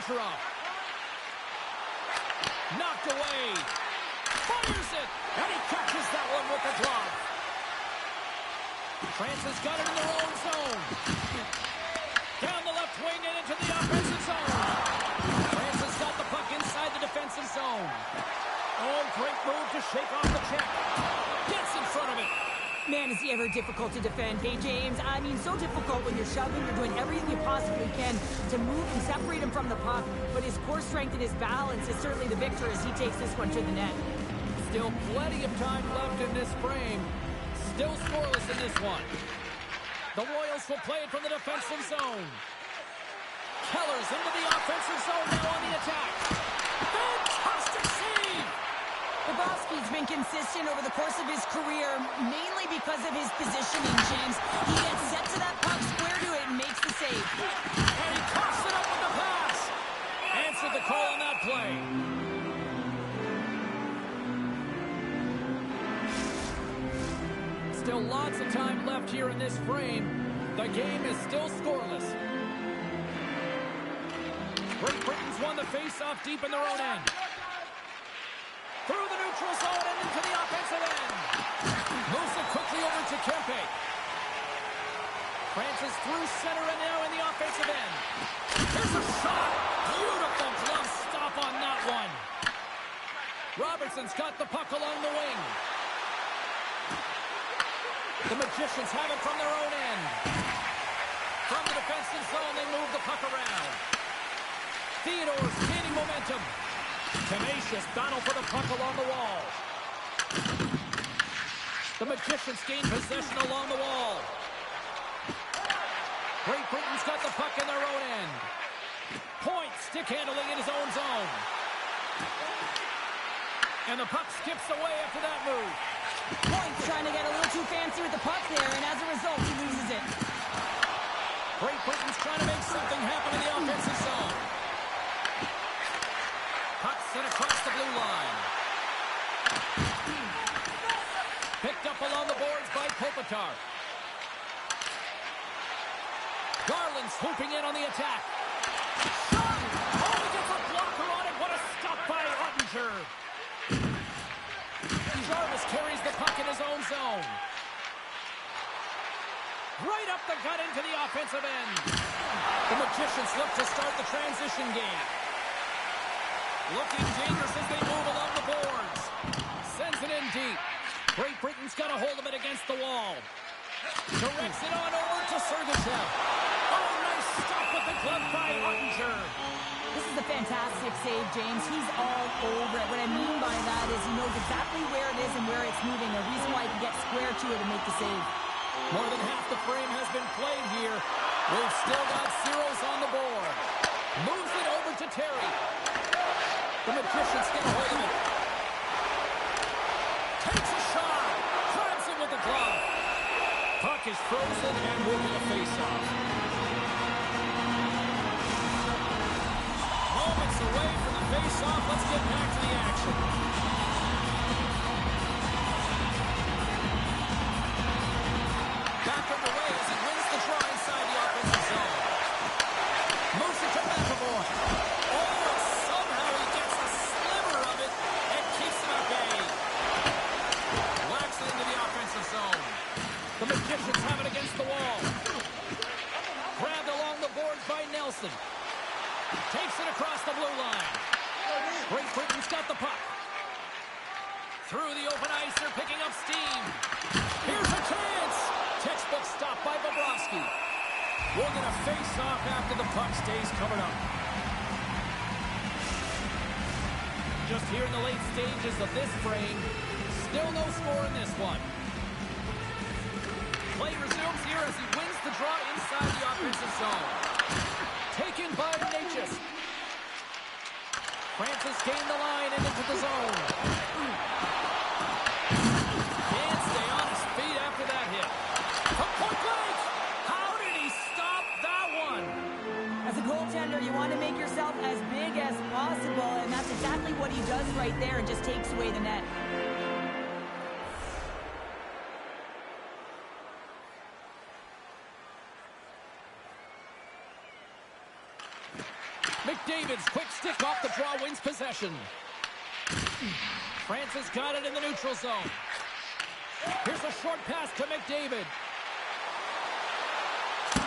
pressure off. Knocked away. Fires it. And he catches that one with the glove. France has got it in their own zone. Down the left wing and into the offensive zone. France has got the puck inside the defensive zone. Oh, great move to shake off the check. Gets in front of it. Man, is he ever difficult to defend. Hey, James, I mean, so difficult when you're shoving, you're doing everything you possibly can to move and separate him from the puck. But his core strength and his balance is certainly the victor as he takes this one to the net. Still plenty of time left in this frame. Still scoreless in this one. The Royals will play it from the defensive zone. Keller's into the offensive zone now on the attack. Fantastic save! Bobrovsky's been consistent over the course of his career, mainly because of his positioning, James. He gets set to that puck, square to it, and makes the save. And he coughs it up with the pass. Answered the call on that play. Still lots of time left here in this frame. The game is still scoreless. Great Britain's won the face-off deep in their own end. Through the neutral zone and into the offensive end. Moves it quickly over to Kempe. France is through center and now in the offensive end. Here's a shot. Beautiful glove stop on that one. Robertson's got the puck along the wing. The Magicians have it from their own end. From the defensive zone, they move the puck around. Theodore's gaining momentum. Tenacious battle for the puck along the wall. The Magicians gain possession along the wall. Great Britain's got the puck in their own end. Point stick handling in his own zone. And the puck skips away after that move. Point's trying to get a little too fancy with the puck there, and as a result, he loses it. Great Britain's trying to make something happen in the offensive zone. Puck sent across the blue line. Picked up along the boards by Kopitar. Garland's swooping in on the attack. Shot! Oh, he gets a blocker on it. What a stop by Ottinger. Jarvis carries the puck in his own zone. Right up the gut into the offensive end. The Magicians look to start the transition game. Looking dangerous as they move along the boards. Sends it in deep. Great Britain's got a hold of it against the wall. Directs it on over to Sergachev. Oh, nice stop with the glove by Ottinger. This is a fantastic save, James. He's all over it. What I mean by that is he knows exactly where it is and where it's moving. A reason why he can get square to it and make the save. More than half the frame has been played here. We've still got zeros on the board. Moves it over to Terry. The Magicians get a hold of it. Takes a shot. Grabs it with the glove. Puck is frozen and will be a face-off. Moments away from the face-off. Let's get back to the action. Back underway as he wins the draw inside the offensive zone. Moves it to McAvoy. Oh, somehow he gets a sliver of it and keeps him at bay. Whacks it into the offensive zone. The Magicians have it against the wall. Grabbed along the boards by Nelson. Takes it across the blue line. Great Britain's got the puck. Through the open ice, they're picking up steam. Here's a chance. Textbook stop by Bobrovsky. We're going to face off after the puck stays covered up. Just here in the late stages of this frame. Still no score in this one. Play resumes here as he wins the draw inside the offensive zone. Taken by Natchez. Francis gained the line and into the zone. Can't stay on his feet after that hit. From point blank! How did he stop that one? As a goaltender, you want to make yourself as big as possible, and that's exactly what he does right there and just takes away the net. McDavid's quick stick off the draw wins possession. Francis got it in the neutral zone. Here's a short pass to McDavid.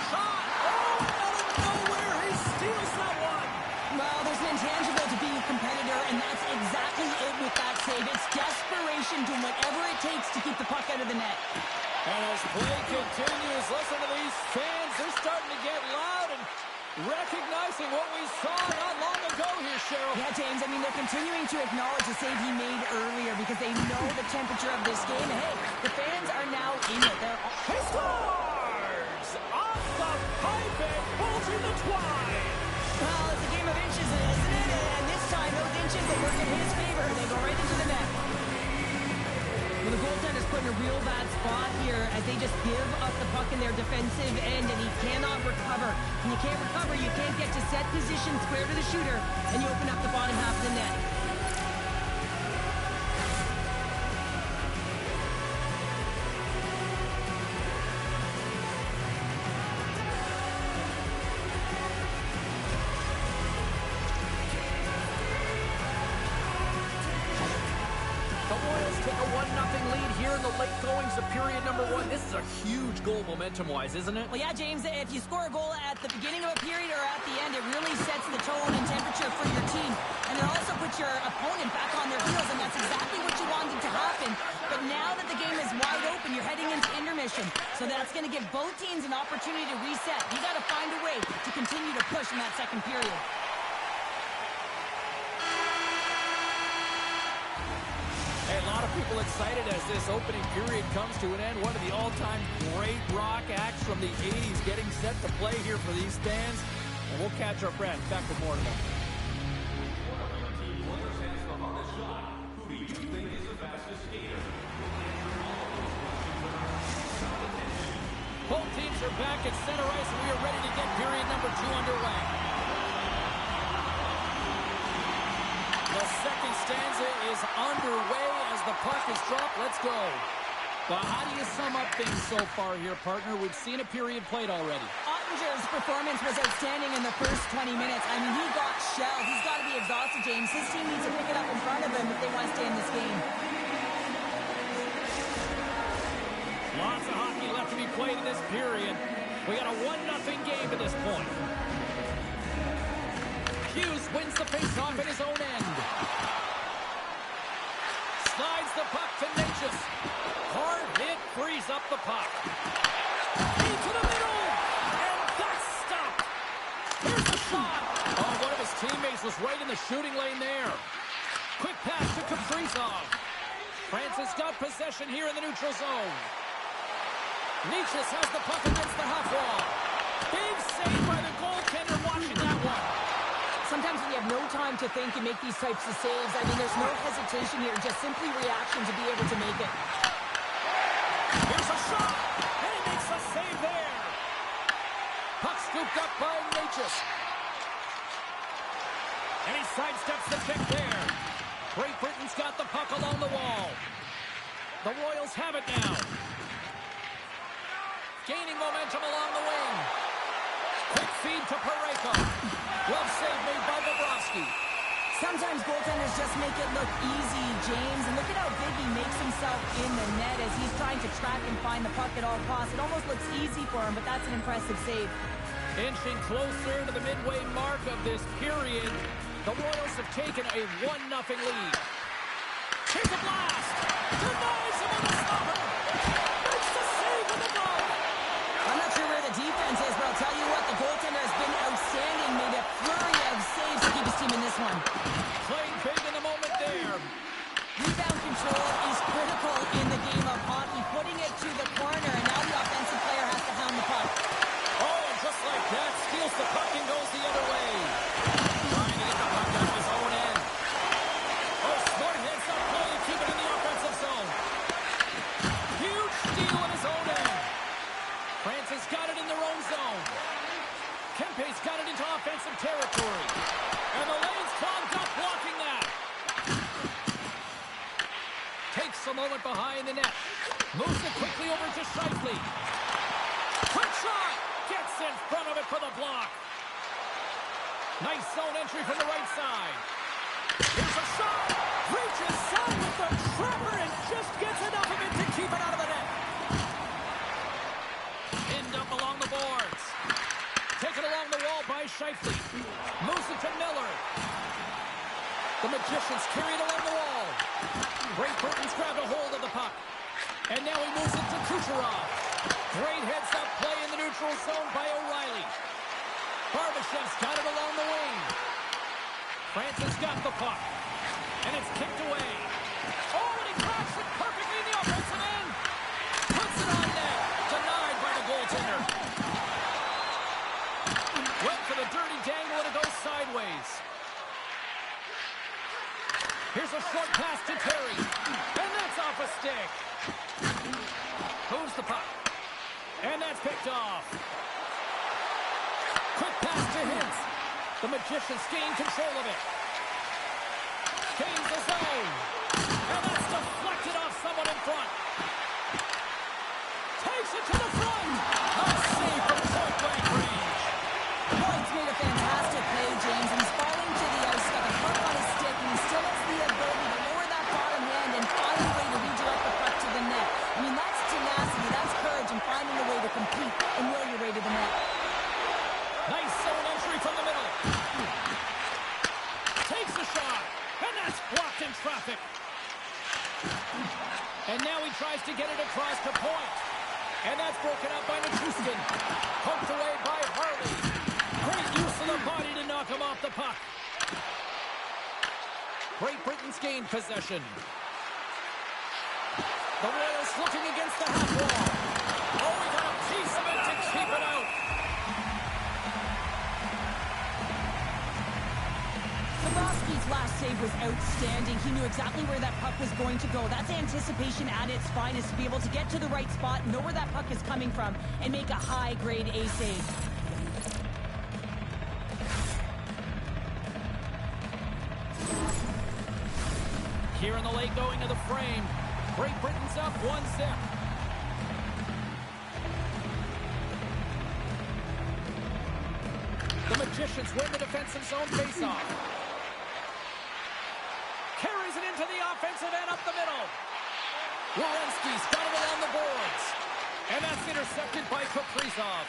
Shot! Oh, out of nowhere, he steals that one! Well, there's an intangible to being a competitor, and that's exactly it with that save. It's desperation, doing whatever it takes to keep the puck out of the net. And as play continues, listen to these fans. They're starting to get loud and recognizing what we saw not long ago here, Cheryl. Yeah, James, I mean, they're continuing to acknowledge the save he made earlier because they know the temperature of this game. And hey, the fans are now in it. He scores! Off the pipe and pulls in the twine. Well, it's a game of inches, isn't it? And this time, those inches, they work in his favor. They go right into the net. Well, the goaltender's put in a real bad spot here as they just give up the puck in their defensive end, and he cannot recover. When you can't recover, you can't get to set position square to the shooter, and you open up the bottom half of the net. Take a 1-0 lead here in the late goings of period number 1. This is a huge goal momentum-wise, isn't it? Well, yeah, James, if you score a goal at the beginning of a period or at the end, it really sets the tone and temperature for your team. And it also puts your opponent back on their heels, and that's exactly what you wanted to happen. But now that the game is wide open, you're heading into intermission. So that's going to give both teams an opportunity to reset. You got to find a way to continue to push in that second period. A lot of people excited as this opening period comes to an end. One of the all-time great rock acts from the 80s getting set to play here for these fans. And we'll catch our breath. Back with more in a moment. Both teams are back at center ice, and we are ready to get period number 2 underway. The second stanza is underway as the puck is dropped. Let's go. Well, how do you sum up things so far here, partner? We've seen a period played already. Ottinger's performance was outstanding in the first 20 minutes. I mean, he got shelled. He's got to be exhausted, James. His team needs to pick it up in front of him if they want to stay in this game. Lots of hockey left to be played in this period. We got a 1-0 game to this point. Hughes wins the faceoff in his own end. Slides the puck to Natchez. Hard hit, frees up the puck. Into the middle, and that's stopped. Here's the shot. Oh, one of his teammates was right in the shooting lane there. Quick pass to Kaprizov. Francis got possession here in the neutral zone. Natchez has the puck against the half wall. Big save by the goaltender watching that one. Sometimes when you have no time to think and make these types of saves, I mean, there's no hesitation here, just simply reaction to be able to make it. Here's a shot, and he makes a save there. Puck scooped up by Natchez. And he sidesteps the kick there. Great Britain's got the puck along the wall. The Royals have it now. Gaining momentum along the wing. Quick feed to Parayko. Glove save made by Bobrovsky. Sometimes goaltenders just make it look easy, James. And look at how big he makes himself in the net as he's trying to track and find the puck at all costs. It almost looks easy for him, but that's an impressive save. Inching closer to the midway mark of this period, the Royals have taken a 1-0 lead. Here's a blast. Denies him on the stopper. Makes the save with the glove. I'm not sure where the defense is, but I'll tell you what, the goaltender has been outstanding. Made a flurry of saves to keep his team in this one. Playing big in the moment there. Rebound control is critical in the game of hockey. Putting it to the corner, and now the offensive player has to hound the puck. Oh, and just like that, steals the puck and goes the other way. Trying to get the puck out of his own end. Oh, smart heads up play to keep it in the offensive zone. Huge steal in his own end. Francis got it in their own zone. Kempe's got it into offensive territory. And the lane's clogged up blocking that. Takes a moment behind the net. Moves it quickly over to Scheifele. Quick shot. Gets in front of it for the block. Nice zone entry from the right side. Here's a shot. Reaches out with the trapper and just gets enough of it to keep it out of the net. Pinned up along the boards. Taken along the wall by Shifley. Moves it to Miller. The Magicians carry it along the wall. Great Britain's grabbed a hold of the puck. And now he moves it to Kucherov. Great heads-up play in the neutral zone by O'Reilly. Barbashev's got it along the wing. Francis got the puck. And it's kicked away. Oh, and he cracks it perfectly in the offensive end. Puts it on net. Denied by the goaltender. Went for the dirty dangle and it goes sideways. Here's a short pass to Terry. And that's off a stick. Moves the puck. And that's picked off. Quick pass to Hintz. The Magicians gain control of it. Gains the zone. And that's deflected off someone in front. Takes it to the front. A save from point-blank range. Boyd's made a fantastic play, James. He's falling to the ice, got the puck on his stick, and he still has the ability to lower that bottom hand and find a way to redirect the puck to the net. I mean, that's tenacity, that's courage, and finding a way to compete and will your way to the net. Nice zone entry from the middle. Takes the shot, and that's blocked in traffic. And now he tries to get it across to point. And that's broken up by Nichushkin. Poked away by Harley. Great use of the body to knock him off the puck. Great Britain's gained possession. The Royals looking against the half wall. Oh, he got a piece of it to keep it out. Bobrovsky's last save was outstanding. He knew exactly where that puck was going to go. That's anticipation at its finest, to be able to get to the right spot, know where that puck is coming from, and make a high-grade A save. Here in the late going to the frame. Great Britain's up 1-0. The Magicians win the defensive zone faceoff. Carries it into the offensive end up the middle. Werenski's got it along the boards. And that's intercepted by Kaprizov.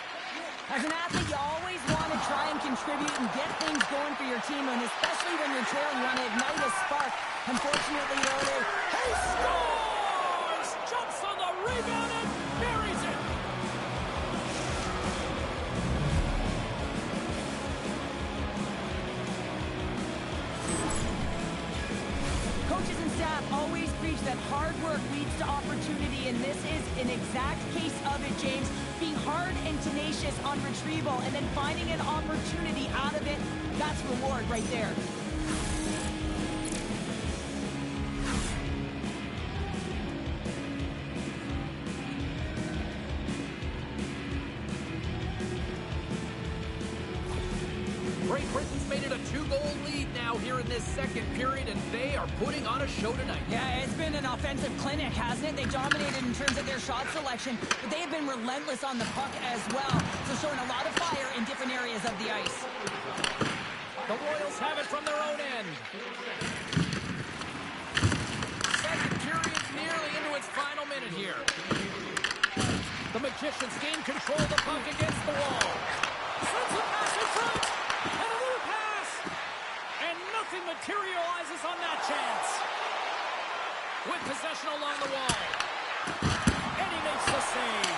As an athlete, you always want to try and contribute and get things going for your team, and especially when you're trailing, you want to ignite a spark. Unfortunately, though, he scores! Jumps on the rebound and buries it! coaches and staff always preach that hard work leads to opportunity, and this is an exact case of it, James. Being hard and tenacious on retrieval and then finding an opportunity out of it, that's reward right there. Great Britain's made it a 2-goal lead now here in this second period, and they are putting on a show tonight. Yeah, it's been an offensive clinic, hasn't it? They dominated in terms of their shot selection, but they have been relentless on the puck as well. So showing a lot of fire in different areas of the ice. The Royals have it from their own end. Second period nearly into its final minute here. The Magicians gain control of the puck against the wall. Sends it pass in front. And a little pass. And nothing materializes on that chance. With possession along the wall. And he makes the save.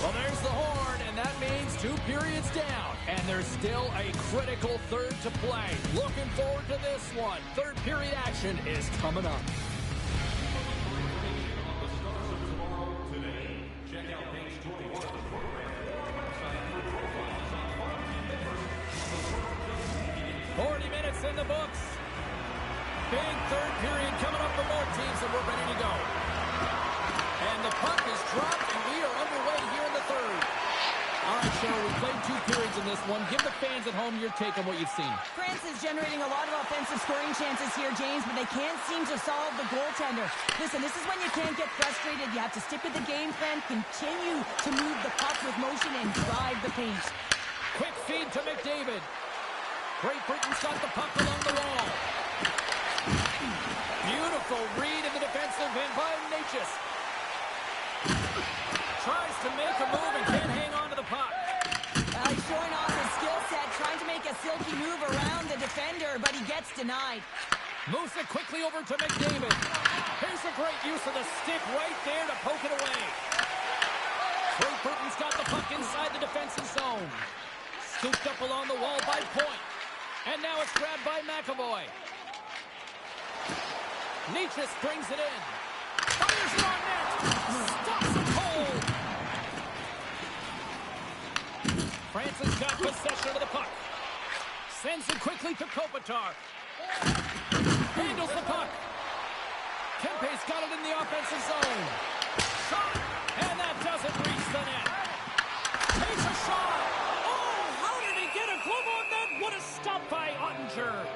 Well, there's the horn, and that means 2 periods down. And there's still a critical third to play. Looking forward to this one. Third period action is coming up. In the books. Big third period coming up for both teams, and we're ready to go. And the puck is dropped, and we are underway here in the third. All right, Cheryl, we played 2 periods in this one. Give the fans at home your take on what you've seen. France is generating a lot of offensive scoring chances here, James, but they can't seem to solve the goaltender. Listen, this is when you can't get frustrated. You have to stick with the game plan, continue to move the puck with motion, and drive the paint. Quick feed to McDavid. Great Britain's got the puck along the wall. Beautiful read in the defensive end by Natchez. Tries to make a move and can't hang on to the puck. He's showing off his skill set, trying to make a silky move around the defender, but he gets denied. Moves it quickly over to McDavid. Here's a great use of the stick right there to poke it away. Great Britain's got the puck inside the defensive zone. Scooped up along the wall by Point. And now it's grabbed by McAvoy. Natchez brings it in. Fires it on net. Stops it cold. France has got possession of the puck. Sends it quickly to Kopitar. Handles the puck. Kempe's got it in the offensive zone. Shot. And that doesn't reach the net. Takes a shot. Oh, how did he get a glove on that? What a stop by Ottinger.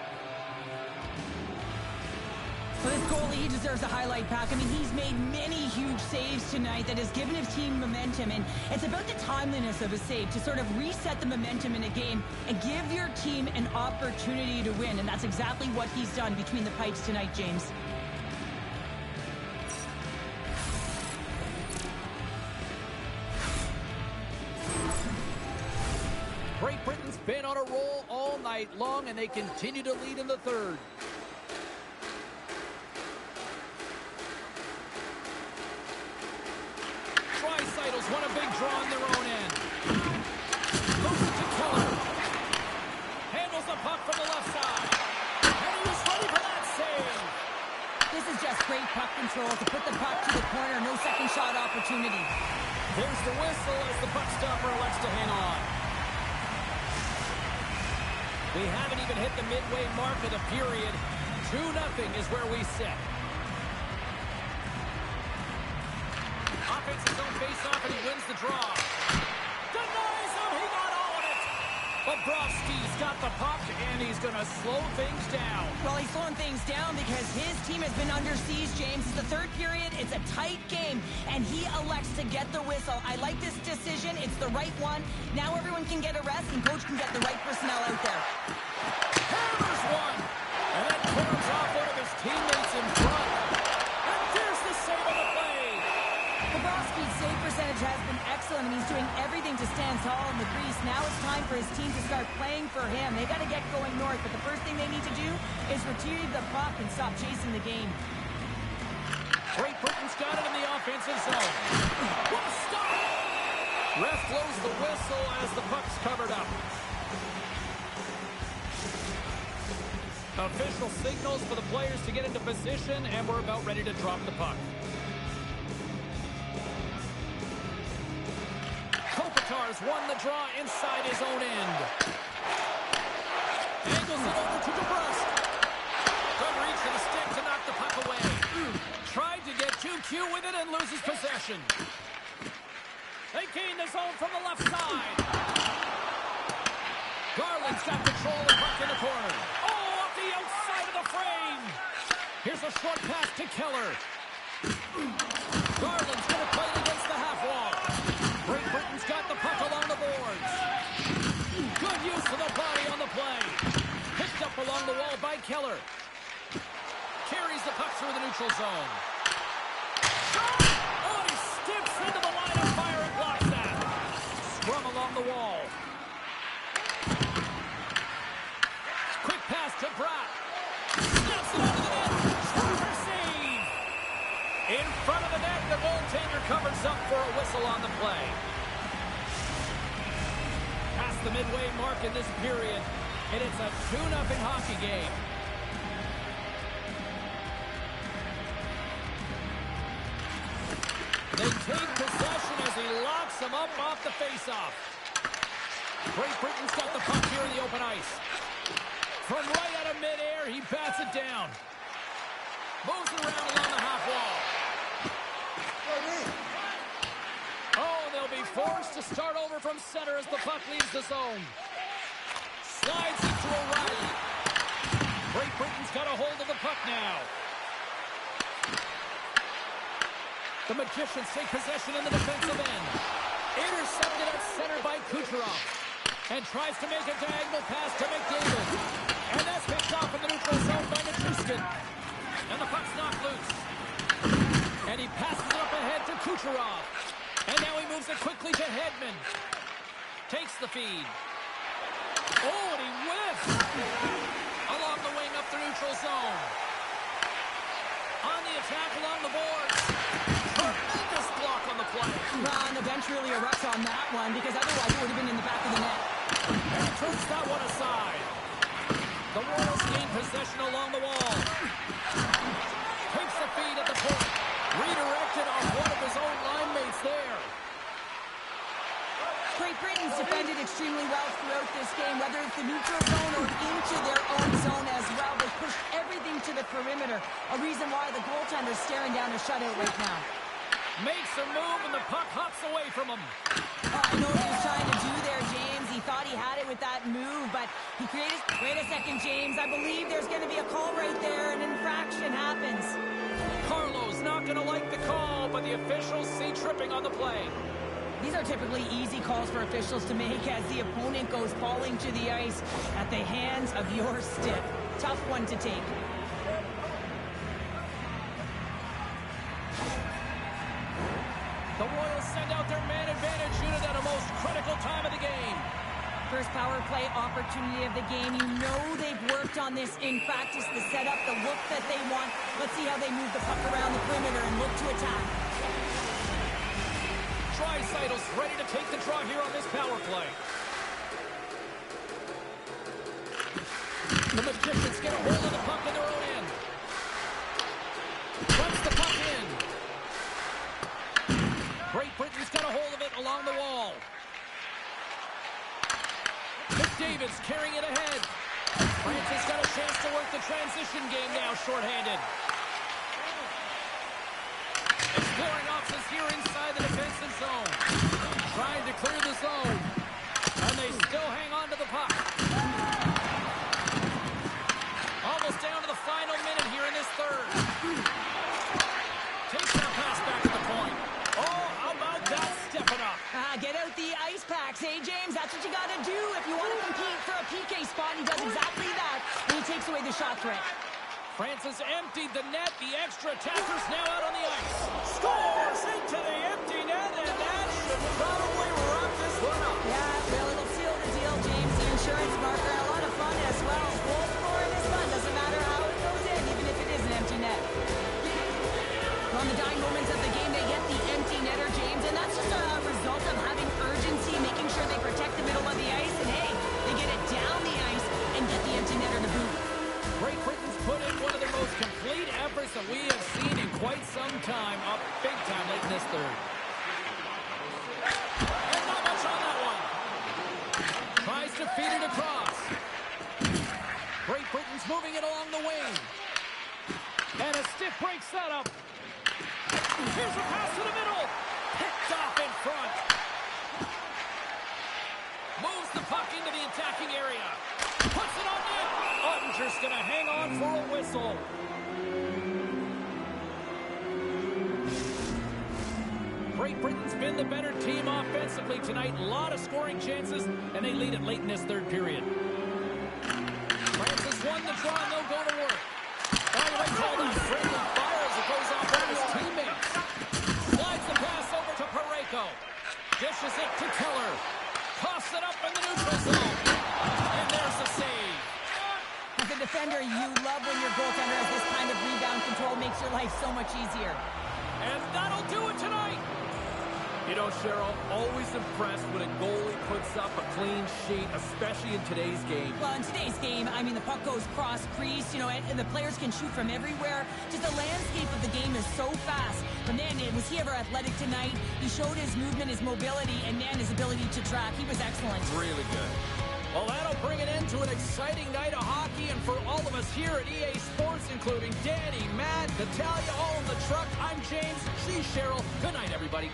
For this goalie, he deserves a highlight pack. I mean, he's made many huge saves tonight that has given his team momentum, and it's about the timeliness of a save to sort of reset the momentum in a game and give your team an opportunity to win, and that's exactly what he's done between the pipes tonight, James. Great Britain's been on a roll all night long, and they continue to lead in the third. Tricycles won a big draw on their own end. Moves it to Keller. Handles the puck from the left side. And he was ready for that save. This is just great puck control to put the puck to the corner. No second shot opportunity. There's the whistle as the puck stopper elects to hang on. We haven't even hit the midway mark of the period. 2-0 is where we sit. Offensive zone face-off, and he wins the draw. Denies him, he got all of it. Bobrovsky's got the puck, and he's going to slow things down. Well, he's slowing things down because his team has been under siege, James. It's the third period. It's a tight game, and he elects to get the whistle. I like this decision. It's the right one. Now everyone can get a rest, and coach can get the right personnel out there. Hammers one, and then corners off one of his teammates in front. And there's the save on the play. Bobrovsky's save percentage has been excellent, and he's doing everything to stand tall in the crease. Now it's time for his team to start playing for him. They got to get going north, but the first thing they need to do is retrieve the puck and stop chasing the game. Great Britain's got it in the offensive zone. What a stop! Ref blows the whistle as the puck's covered up. Official signals for the players to get into position, and we're about ready to drop the puck. Kopitar's won the draw inside his own end. Angles it over to DeBrusque. Good reach for the stick to knock the puck away. Tried to get too cute with it and loses possession. They gain the zone from the left side. Garland's got control of the puck in the corner. Oh, off the outside of the frame. Here's a short pass to Keller. Garland's going to play it against the half wall. Great Britain's got the puck along the boards. Good use of the body on the play. Picked up along the wall by Keller. Carries the puck through the neutral zone. Oh, he steps into the line of fire and blocks that. Scrum along the wall. Quick pass to Bratt. Snaps it under the net. Sharper save. In front of the net, the goaltender covers up for a whistle on the play. Past the midway mark in this period, and it's a 2-0 hockey game. They take possession as he locks them up off the faceoff. Great Britain's got the puck here in the open ice. From right out of midair, he bats it down. Moves it around along the half wall. Oh, they'll be forced to start over from center as the puck leaves the zone. Slides into O'Reilly. Great Britain's got a hold of the puck now. The Magicians take possession in the defensive end. Intercepted at center by Kucherov. And tries to make a diagonal pass to McDavid. And that's picked off in the neutral zone by Nichushkin. And the puck's knocked loose. And he passes it up ahead to Kucherov. And now he moves it quickly to Hedman. Takes the feed. Oh, and he whiffs. Along the wing up the neutral zone. On the attack along the boards. Tremendous block on the play. Well, and the bench really erupts on that one because otherwise it would have been in the back of the net. And turns that one aside. The Royals gain possession along the wall. Takes the feed at the point. Redirected on one of his own line mates there. Great Britain's defended extremely well throughout this game, whether it's the neutral zone or into their own zone as well. They pushed everything to the perimeter, a reason why the goaltender's staring down a shutout right now. Makes a move and the puck hops away from him. I know what he was trying to do there, James. He thought he had it with that move, but he created... Wait a second, James. I believe there's going to be a call right there. An infraction happens. Carlo's not going to like the call, but the officials see tripping on the play. These are typically easy calls for officials to make as the opponent goes falling to the ice at the hands of your stick. Tough one to take. The Royals send out their man advantage unit at a most critical time of the game. First power play opportunity of the game. You know they've worked on this in practice to set up the look that they want. Let's see how they move the puck around the perimeter and look to attack. Tricytle's ready to take the draw here on this power play. The Magicians get a hold of the puck in their own end. Runs the puck in. Great Britain's got a hold of it along the wall. McDavid's carrying it ahead. France has got a chance to work the transition game now shorthanded. Exploring options here inside the defensive zone. Trying to clear the zone. And they still hang on to the puck. Almost down to the final minute here in this third. Takes that pass back to the point. Oh, how about that stepping up? Get out the ice packs, hey, James? That's what you got to do if you want to compete for a PK spot. He does exactly that, and he takes away the shot threat. France has emptied the net. The extra attackers now out on the ice. Scores into the empty net, and that should probably wrap this one up. Yeah, well, it'll seal the deal, James. The insurance marker, a lot of fun as well. Goal scoring is fun. Doesn't matter how it goes in, even if it is an empty net. On the dying moments of the game, they get the empty netter, James, and that's just a result of having urgency, making sure they protect the middle of the ice, and hey, they get it down the ice and get the empty netter to boot. Great Britain's put in one of their most complete efforts that we have seen in quite some time, up big time late in this third. And not much on that one. Tries to feed it across. Great Britain's moving it along the wing. And a stiff break setup. Here's a pass to the middle. Picked off in front. Moves the puck into the attacking area. Puts it on net. Ottinger's going to hang on for a whistle. Great Britain's been the better team offensively tonight. A lot of scoring chances, and they lead it late in this third period. France has won the draw, and they'll go to work. By the way, called a friendly fire as it goes off by his teammates. Slides the pass over to Parayko. Dishes it to Keller. Toss it up in the neutral zone. And there's the save. As a defender, you love when your goaltender has this kind of rebound control. Makes your life so much easier. And that'll do it tonight. You know, Cheryl, always impressed when a goalie puts up a clean sheet, especially in today's game. Well, in today's game, I mean, the puck goes cross-crease, you know, and the players can shoot from everywhere. Just the landscape of the game is so fast. But man, was he ever athletic tonight? He showed his movement, his mobility, and man, his ability to track. He was excellent. Really good. Well, that'll bring an end to an exciting night of hockey, and for all of us here at EA Sports, including Danny, Matt, Natalia, all in the truck, I'm James. She's Cheryl. Good night, everybody.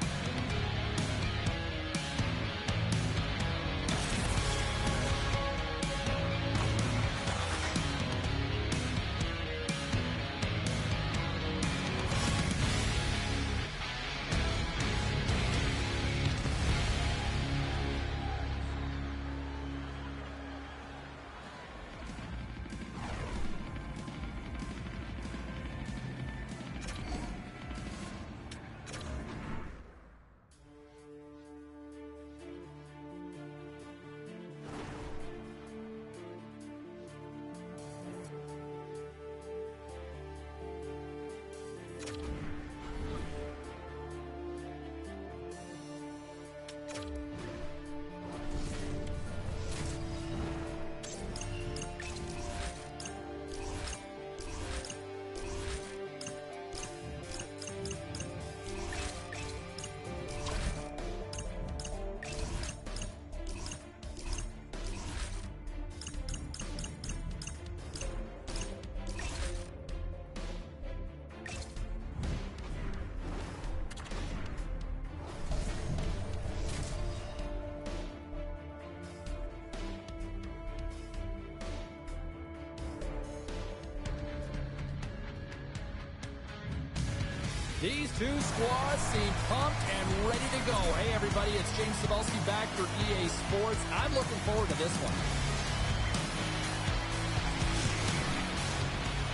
These two squads seem pumped and ready to go. Hey, everybody, it's James Cebulski back for EA Sports. I'm looking forward to this one.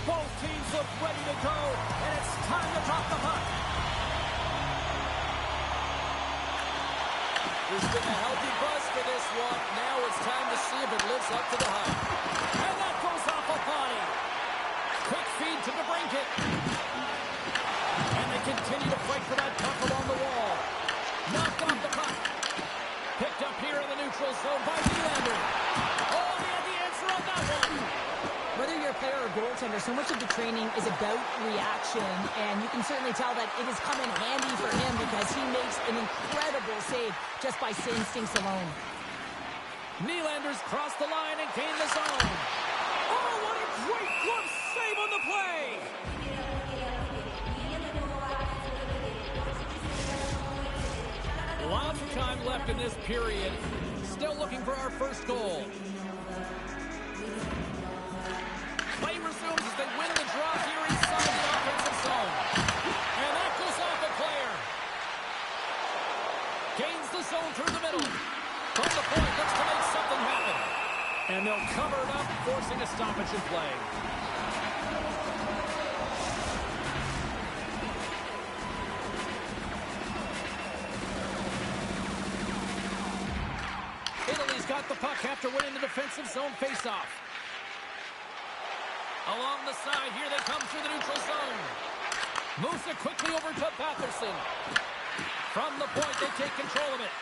Both teams look ready to go, and it's time to drop the puck. There's been a healthy buzz for this one. Now it's time to see if it lives up to the hype. And that goes off a body. Quick feed to DeBrincat. And they continue to fight for that puck along the wall. Knocked off the puck. Picked up here in the neutral zone by Nylander. Oh, they had the answer on that one. Whether you're a player or goaltender, so much of the training is about reaction, and you can certainly tell that it has come in handy for him because he makes an incredible save just by instincts alone. Nylander's crossed the line and gained the zone. Oh, what a great glove save on the play! Lots of time left in this period. Still looking for our first goal. Play resumes as they win the draw here inside the offensive zone. And that goes off the player. Gains the zone through the middle. From the point, looks to make something happen. And they'll cover it up, forcing a stoppage in play. Italy's got the puck after winning the defensive zone faceoff. Along the side, here they come through the neutral zone. Moves it quickly over to Batherson. From the point, they take control of it.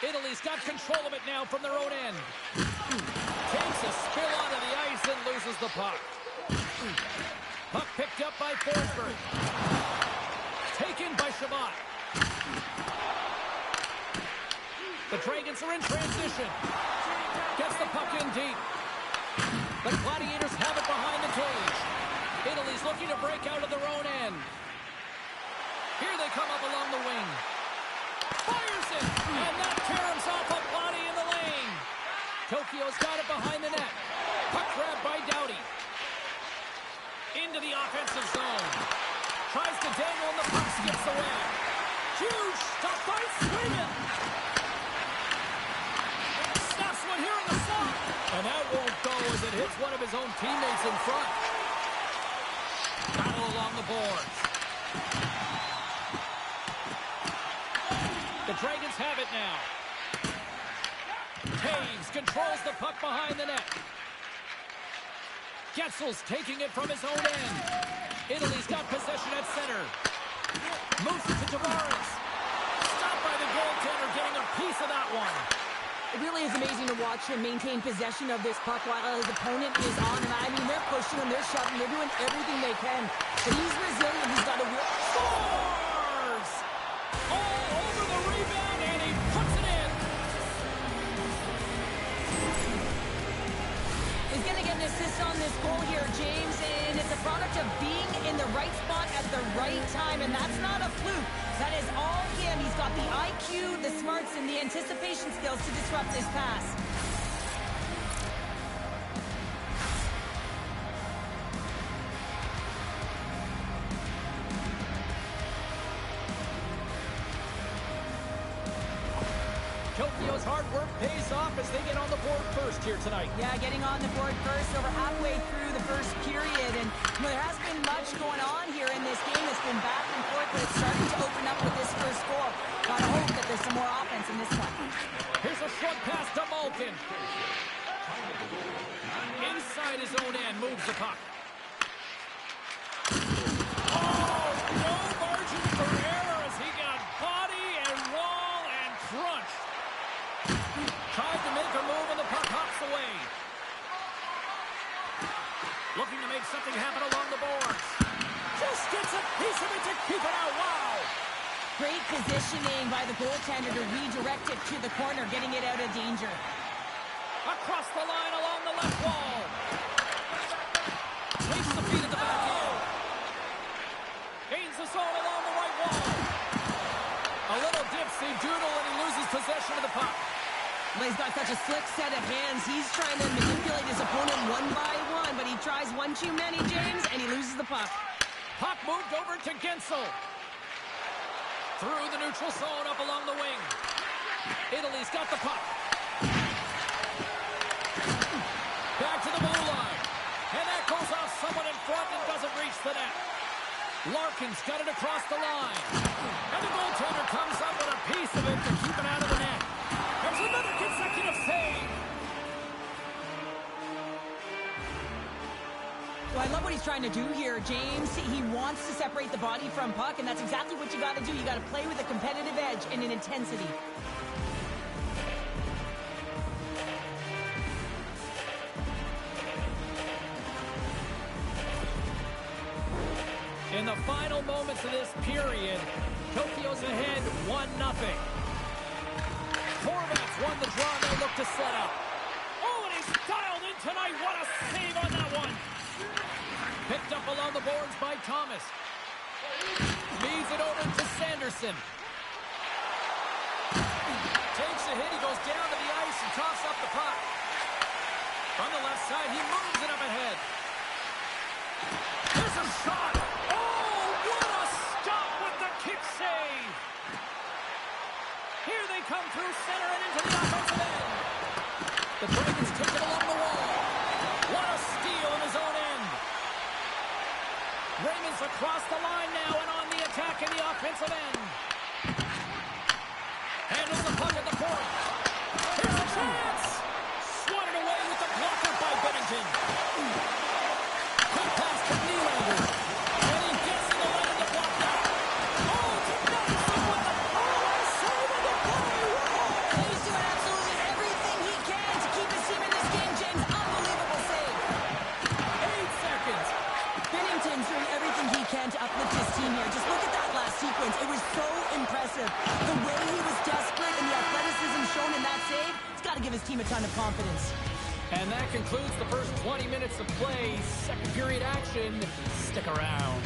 Italy's got control of it now from their own end. Takes a spill onto the ice and loses the puck. Puck picked up by Forsberg. Taken by Shabbat. The Dragons are in transition. Gets the puck in deep. The Gladiators have it behind the cage. Italy's looking to break out of their own end. Here they come up along the wing. Fires it! And that caroms off a body in the lane. Tokyo's got it behind the net. Puck grab by Doughty. Into the offensive zone. Tries to dangle and the puck skips away. Huge stop by Sweden. Snaps one here in the slot. And that won't go as it hits one of his own teammates in front. Battle along the boards. The Dragons have it now. Taves controls the puck behind the net. Getzel's taking it from his own end. Italy's got possession at center. Moves it to Tavares. Stopped by the goaltender, getting a piece of that one. It really is amazing to watch him maintain possession of this puck while his opponent is on him. I mean, they're pushing him, they're shoving, they're doing everything they can. But he's resilient, he's got a real... Scores! All over the rebound, and he puts it in. He's going to get an assist on this goal here, James, and it's a product of being in the right spot at the right time, and that's not a fluke. That is all him. He's got the IQ, the smarts, and the anticipation skills to disrupt this pass. Tokyo's hard work pays off as they get on the board first here tonight. Yeah, getting on the board first over halfway through the first period. And there has been much going on here in this game. It's been back and forth, but it's starting to open up with this first goal. Gotta hope that there's some more offense in this one. Here's a short pass to Malkin. Inside his own end, moves the puck. Oh, no margin for error as he got body and wall and crunched. Tried to make a move and the puck hops away. Looking to make something happen along the boards. Just gets a piece of it to keep it out. Wow. Great positioning by the goaltender to redirect it to the corner, getting it out of danger. Across the line along the left wall. Takes the feet at the back end. Gains the zone along the right wall. A little dipsy doodle and he loses possession of the puck. Well, he's got such a slick set of hands. He's trying to manipulate his opponent one by one, but he tries one too many, James, and he loses the puck. Puck moved over to Gensel. Through the neutral zone, up along the wing. Italy's got the puck. Back to the blue line. And that goes off someone in front and doesn't reach the net. Larkin's got it across the line. And the goaltender comes up with a piece of it to keep it out of the net. There's another consecutive save. Well, I love what he's trying to do here, James. He wants to separate the body from puck, and that's exactly what you got to do. You got to play with a competitive edge and an intensity. In the final moments of this period, Tokyo's ahead 1-0. Horvats won the draw, and they look to set up. Oh, and he's dialed in tonight. What a save on that one. Picked up along the boards by Thomas. Feeds it over to Sanderson. Takes a hit. He goes down to the ice and tosses up the puck. From the left side, he moves it up ahead. There's a shot. Oh, what a stop with the kick save. Here they come through center and into the offensive end. The Dragons take it along the wall. What a steal in his own end. Raymond's across the line now and on the attack in the offensive end. Handles the puck at the point. Here's a chance. Swatted away with the blocker by Bennington. Quick pass to Nylander. And he gets in the lane to block that. Oh, to Nelson with the save of the play. He's doing absolutely everything he can to keep his team in this game, James. Unbelievable save. 8 seconds. Bennington's doing everything he can to uplift his team here. Just look at that last sequence. It was so impressive. The way he was desperate and the athleticism shown in that save, it's got to give his team a ton of confidence. And that concludes the first 20 minutes of play. Second period action. Stick around.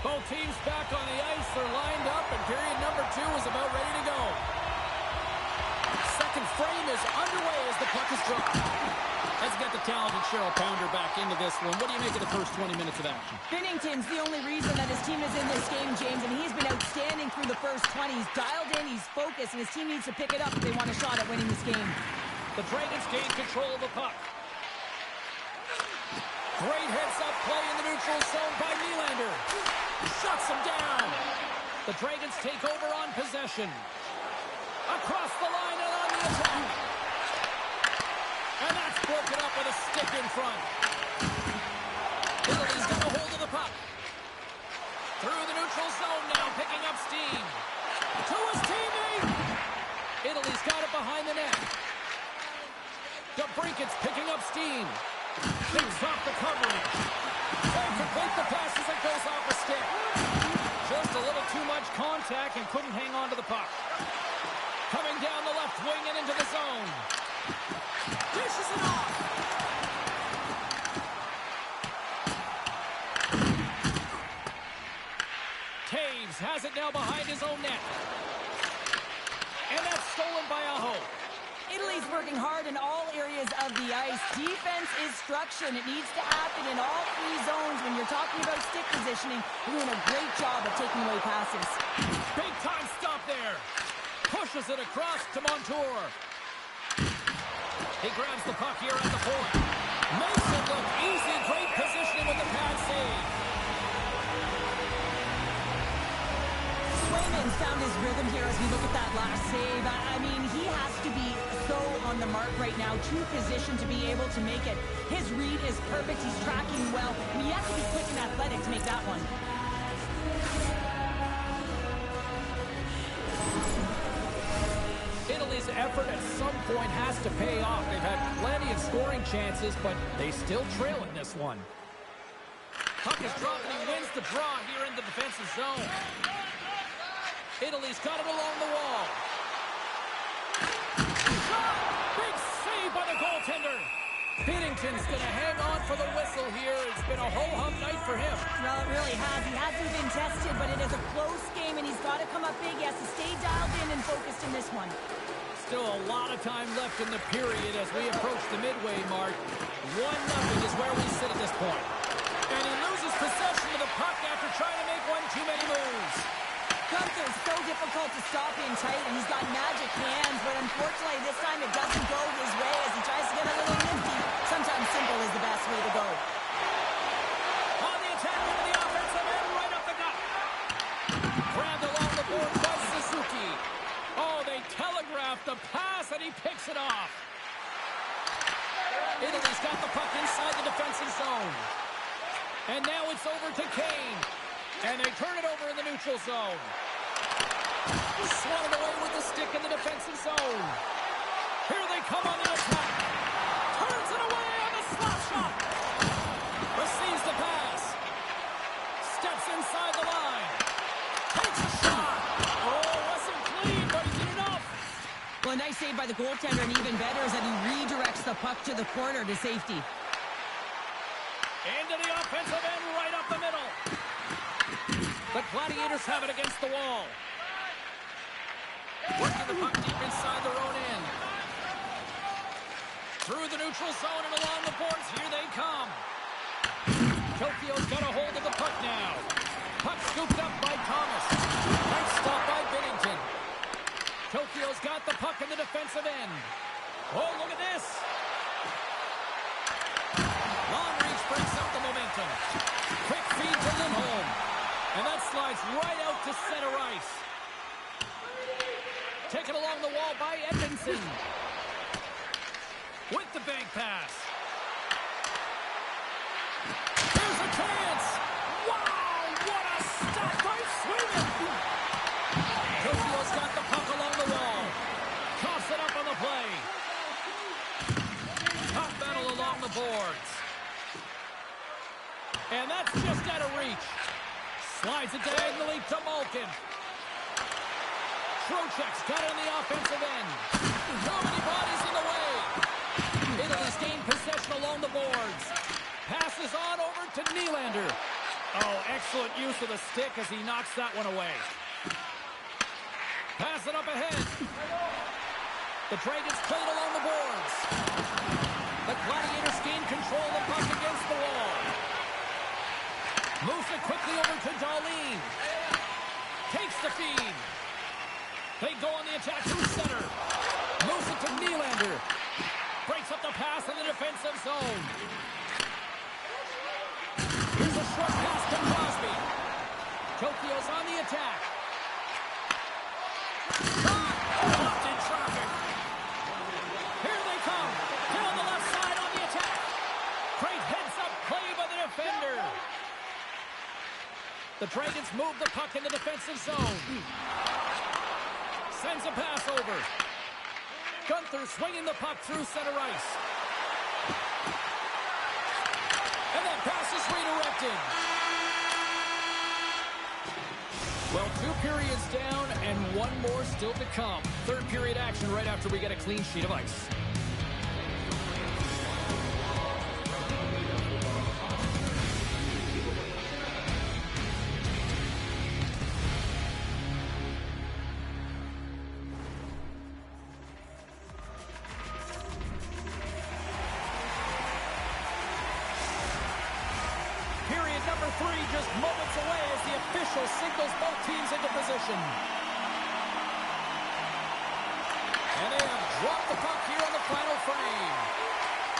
Both teams back on the ice. They're lined up, and period number 2 is about ready to go. Second frame is underway as the puck is dropped. Let's get the talented Cheryl Pounder back into this one. What do you make of the first 20 minutes of action? Bennington's the only reason that his team is in this game, James, and he's been outstanding through the first 20. He's dialed in, he's focused, and his team needs to pick it up if they want a shot at winning this game. The Dragons gain control of the puck. Great heads-up play in the neutral zone by Nylander. Shuts him down. The Dragons take over on possession. Across the line and on the attack. And that's broken up with a stick in front. Italy's got a hold of the puck. Through the neutral zone now, picking up steam. To his teammate. Italy's got it behind the net. DeBrinket's picking up steam. Picks off the coverage. Can't complete the pass as it goes off a stick. Just a little too much contact and couldn't hang on to the puck. Coming down the left wing and into the zone. Dishes it off. Taves has it now behind his own net. And that's stolen by Aho. Italy's working hard in all areas of the ice. Defense is structure, and it needs to happen in all 3 zones. When you're talking about stick positioning, you're doing a great job of taking away passes. Big time stop there. Pushes it across to Montour. He grabs the puck here at the point. Makes it look easy. Great positioning with the pad save. Swayman's found his rhythm here as we look at that last save. I mean, he has to be so on the mark right now, to position to be able to make it. His read is perfect. He's tracking well. And he has to be quick and athletic to make that one. Italy's effort at some point has to pay off. They've had plenty of scoring chances, but they still trail in this one. Puck is dropped and he wins the draw here in the defensive zone. Italy's got it along the wall. Shot! Big save Binnington's going to hang on for the whistle here. It's been a ho-hum night for him. Well, it really has. He hasn't been tested, but it is a close game, and he's got to come up big. He has to stay dialed in and focused in this one. Still a lot of time left in the period as we approach the midway mark. 1-0 is where we sit at this point. And he loses possession of the puck after trying to make one too many moves. Gunther's so difficult to stop in tight, and he's got magic hands, but unfortunately this time it doesn't go his way as he tries to get a little nifty. Sometimes simple is the best way to go. On the attack into the offensive end, right up the gut. Grabbed along the board by Suzuki. Oh, they telegraphed the pass, and he picks it off. Italy's got the puck inside the defensive zone. And now it's over to Kane. And they turn it over in the neutral zone. Swung it away with the stick in the defensive zone. Here they come on the attack. Turns it away on the slap shot. Receives the pass. Steps inside the line. Takes a shot. Oh, wasn't clean, but he did enough. Well, a nice save by the goaltender, and even better is that he redirects the puck to the corner to safety. Into the offensive end, right up the middle. The Gladiators have it against the wall. Working the puck deep inside their own end. Through the neutral zone and along the boards, here they come. Tokyo's got a hold of the puck now. Puck scooped up by Thomas. Nice stop by Binnington. Tokyo's got the puck in the defensive end. Oh, look at this. Long reach breaks up the momentum. Quick feed to Lindholm. And that slides right out to center ice. Taken along the wall by Edmondson. With the bank pass. Here's a chance. Wow, what a stop by Sweden. Tokyo's got the puck along the wall. Toss it up on the play. Tough battle along the boards. And that's just out of reach. Slides it diagonally to Malkin. Trocheck's got it in the offensive end. So many bodies in the way. Italy's gained possession along the boards. Passes on over to Nylander. Oh, excellent use of the stick as he knocks that one away. Pass it up ahead. The Dragons play it along the boards. The Gladiators gain control of the puck against the wall. Moves it quickly over to Darlene. Takes the feed. They go on the attack through center. Moves it to Nylander. Breaks up the pass in the defensive zone. Here's a short pass to Crosby. Tokyo's on the attack. Blocked in traffic. Here they come. Hit on the left side on the attack. Great heads-up play by the defender. The Dragons move the puck in the defensive zone. Sends a pass over. Gunther swinging the puck through center ice. And that pass is redirected. Well, 2 periods down and 1 more still to come. Third period action right after we get a clean sheet of ice. Number 3 just moments away as the official signals both teams into position. And they have dropped the puck here on the final frame.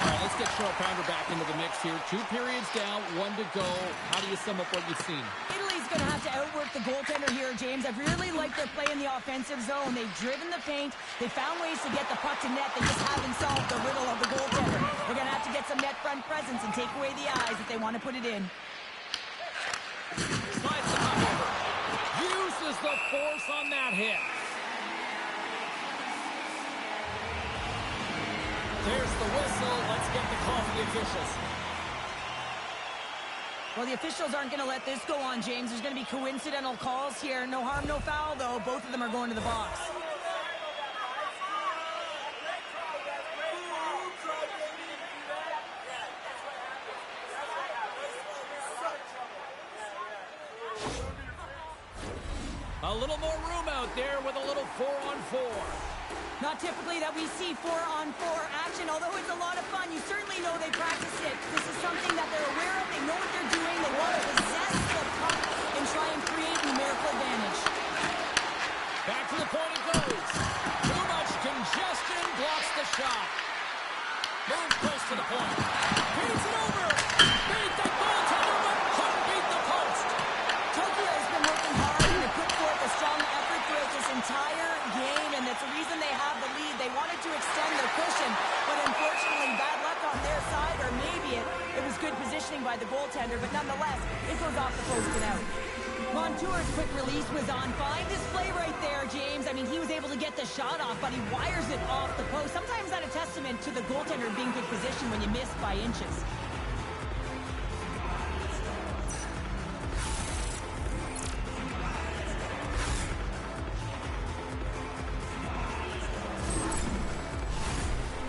All right, let's get Cheryl Pounder back into the mix here. 2 periods down, 1 to go. How do you sum up what you've seen? Italy's going to have to outwork the goaltender here, James. I've really liked their play in the offensive zone. They've driven the paint. They found ways to get the puck to net. They just haven't solved the riddle of the goaltender. They're going to have to get some net front presence and take away the eyes if they want to put it in. Slides the puck over. Uses the force on that hit. There's the whistle. Let's get the call from the officials. Well, the officials aren't going to let this go on, James. There's going to be coincidental calls here. No harm, no foul, though. Both of them are going to the box. A little more room out there with a little 4-on-4. Not typically that we see 4-on-4 action, although it's a lot of fun. You certainly know they practice it. This is something that they're aware of. They know what they're doing. They want to possess the puck and try and create numerical advantage. Back to the point it goes. Too much congestion blocks the shot. Moves close to the point. Beats it over. Beat the goaltender, but couldn't beat the post. Tokyo has been working hard to put forth a strong effort throughout this entire game, and that's the reason they have the lead. They wanted to extend their cushion, but unfortunately bad luck on their side, or maybe it was good positioning by the goaltender, but nonetheless, it goes off the post and out. Montour's quick release was on. Fine display right there, James. I mean, he was able to get the shot off, but he wires it off the post. Sometimes that's a testament to the goaltender being good position when you miss by inches.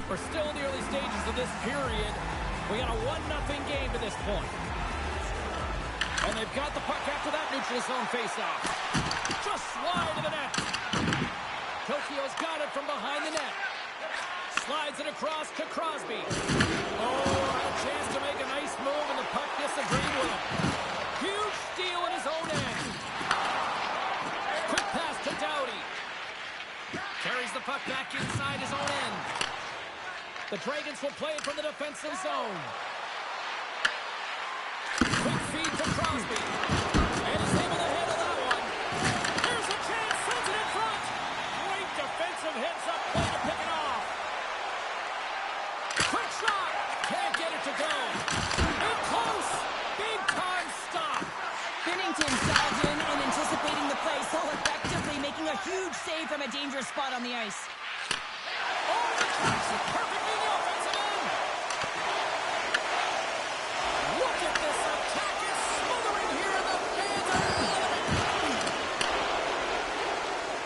We're still in the early stages of this period. We got a 1-0 game to this point. And they've got the puck after that neutral zone faceoff. Just wide of the net. Tokyo's got it from behind the net. Slides it across to Crosby. Oh, had a chance to make a nice move, and the puck disagreed with him. Huge steal in his own end. Quick pass to Doughty. Carries the puck back inside his own end. The Dragons will play it from the defensive zone. Quick feed to Crosby. And he's able to handle that one. Here's a chance. Sends it in front. Great defensive hits up play to pick it off. Quick shot. Can't get it to go. In close. Big time stop. Binnington dives in and anticipating the play so effectively, making a huge save from a dangerous spot on the ice. Oh, the tracks it perfectly in the offensive end. Look at this attack. It's smothering here, and the fans are loving it.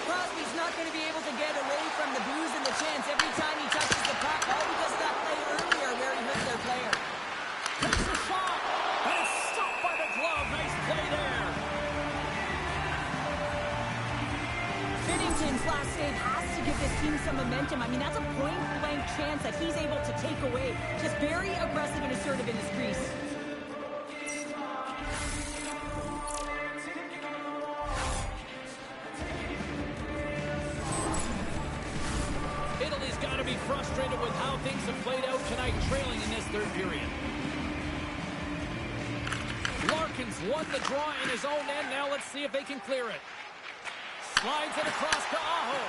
Crosby's not going to be able to get away from the booze and the chance every time he touches the puck, all because of that play earlier where he hurt their player. Takes a shot, and it's stopped by the glove. Nice play there. Binnington's last save has to give this team some momentum. I mean, that's a point-blank chance that he's able to take away. Just very aggressive and assertive in his crease. Italy's got to be frustrated with how things have played out tonight, trailing in this third period. Larkin's won the draw in his own end. Now let's see if they can clear it. Slides it across to Aho.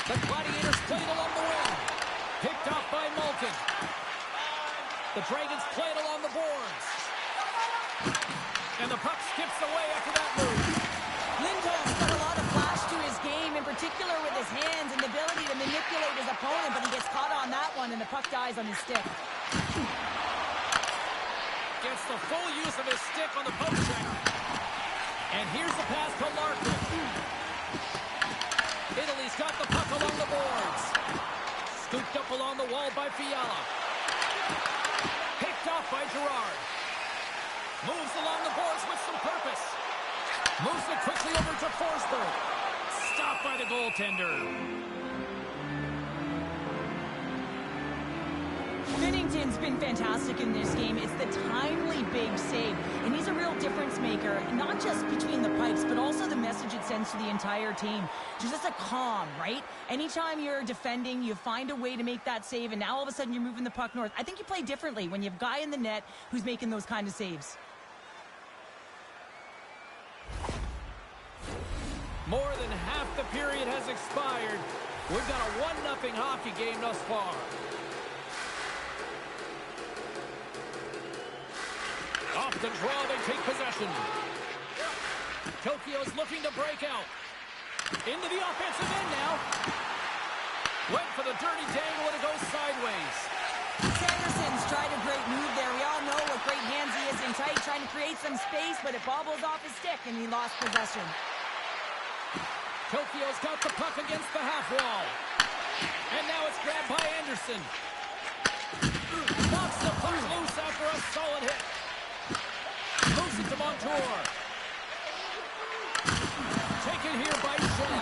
The Gladiators played along the wing. Picked off by Malkin. The Dragons played along the boards. And the puck skips away after that move. Lindholm's got a lot of flash to his game, in particular with his hands and the ability to manipulate his opponent, but he gets caught on that one, and the puck dies on his stick. Gets the full use of his stick on the poke check. And here's the pass to Larkin. Italy's got the puck along the boards. Scooped up along the wall by Fiala. Picked off by Gerard. Moves along the boards with some purpose. Moves it quickly over to Forsberg. Stopped by the goaltender. Binnington's been fantastic in this game. It's the timely big save, and he's a real difference maker, not just between the pipes, but also the message it sends to the entire team. Just a calm, right? Anytime you're defending, you find a way to make that save, and now all of a sudden you're moving the puck north. I think you play differently when you have a guy in the net who's making those kind of saves. More than half the period has expired. We've got a 1-0 hockey game thus far. Off the draw, they take possession. Tokyo's looking to break out. Into the offensive end now. Went for the dirty dangle, and it goes sideways. Sanderson's tried a great move there. We all know what great hands he is in tight, trying to create some space, but it bobbles off his stick, and he lost possession. Tokyo's got the puck against the half wall. And now it's grabbed by Anderson. Knocks the puck loose after a solid hit. Moves it to Montour. in here by Shea.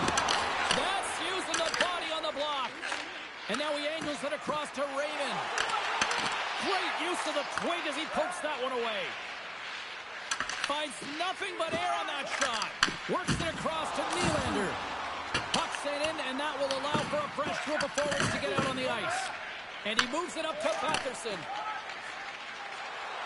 That's using the body on the block. And now he angles it across to Raymond. Great use of the twig as he pokes that one away. Finds nothing but air on that shot. Works it across to Nylander. Puck sent in, and that will allow for a fresh group of forwards to get out on the ice. And he moves it up to Patterson.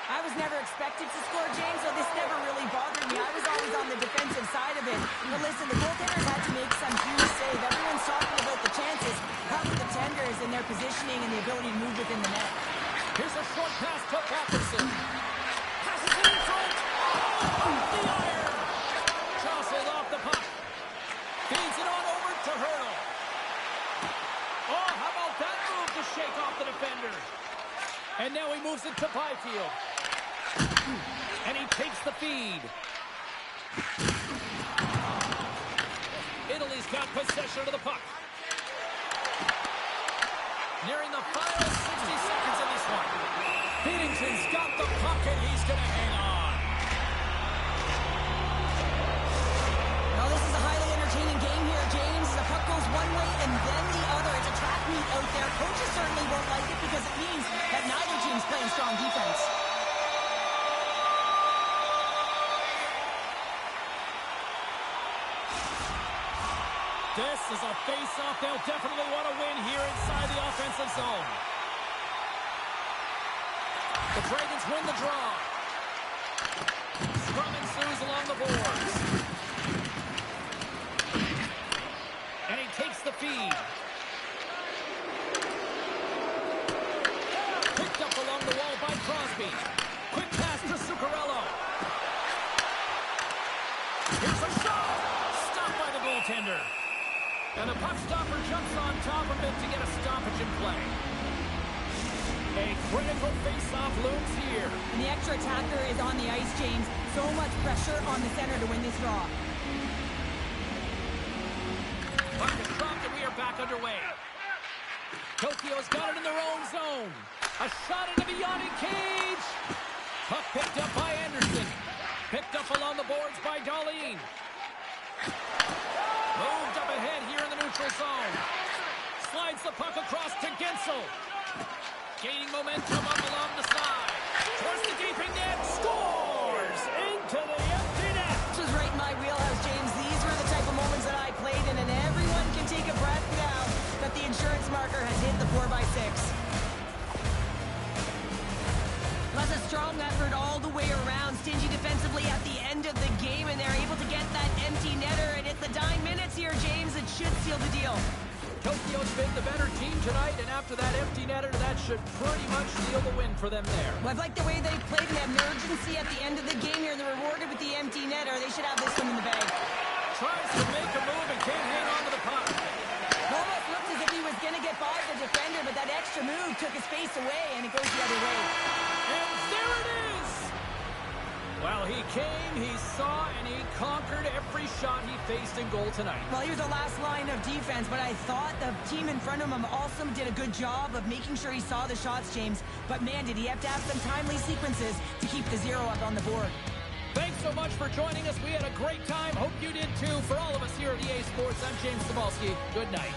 I was never expected to score, James, so this never really bothered me. I was always on the defensive side of it. But listen, the goaltenders had to make some huge save. Everyone's talking about the chances. How about the tenders and their positioning and the ability to move within the net? Here's a short pass to Patterson. Passes it in front. Oh, the iron. Jostled off the puck. Feeds it on over to Hurdle. Oh, how about that move to shake off the defender? And now he moves it to Byfield. And he takes the feed. Italy's got possession of the puck. Nearing the final 60 seconds of this one. Binnington's got the puck and he's going to hang on. Now this is a highly entertaining game here, James. The puck goes one way and then the other. It's a track meet out there. Coaches certainly won't like it because it means that neither team's playing strong defense. This is a face-off they'll definitely want to win here inside the offensive zone. The Dragons win the draw. Scrum ensues along the boards. And he takes the feed. Picked up along the wall by Crosby. Quick pass to Zuccarello. Here's a shot. Stopped by the goaltender. And the puck stopper jumps on top of it to get a stoppage in play. A critical face-off looms here. And the extra attacker is on the ice, James. So much pressure on the center to win this draw. Puck is dropped and we are back underway. Tokyo's got it in their own zone. A shot into the yawning cage. Puck picked up by Anderson. Picked up along the boards by Darlene. Moved up ahead here in the neutral zone. Slides the puck across to Gensel. Gaining momentum up along the side. Towards the gaping net. Scores! Into the empty net. This was right in my wheelhouse, James. These were the type of moments that I played in, and everyone can take a breath now that the insurance marker has hit the 4x6. That's a strong effort all the way around. Stingy defensively at the end of the game, and they're able to get that empty netter. And it's the dying minutes here, James. It should seal the deal. Tokyo's been the better team tonight, and after that empty netter, that should pretty much seal the win for them there. Well, I've liked the way they played and have an urgency at the end of the game here. They're rewarded with the empty netter. They should have this one in the bag. Tries to make a move and can't hang on to the puck. Almost looked as if he was going to get by the defender, but that extra move took his face away, and it goes the other way. And there it is! Well, he came, he saw, and he conquered every shot he faced in goal tonight. Well, he was the last line of defense, but I thought the team in front of him also did a good job of making sure he saw the shots, James. But man, did he have to have some timely sequences to keep the zero up on the board. Thanks so much for joining us. We had a great time. Hope you did too. For all of us here at EA Sports, I'm James Cebulski. Good night.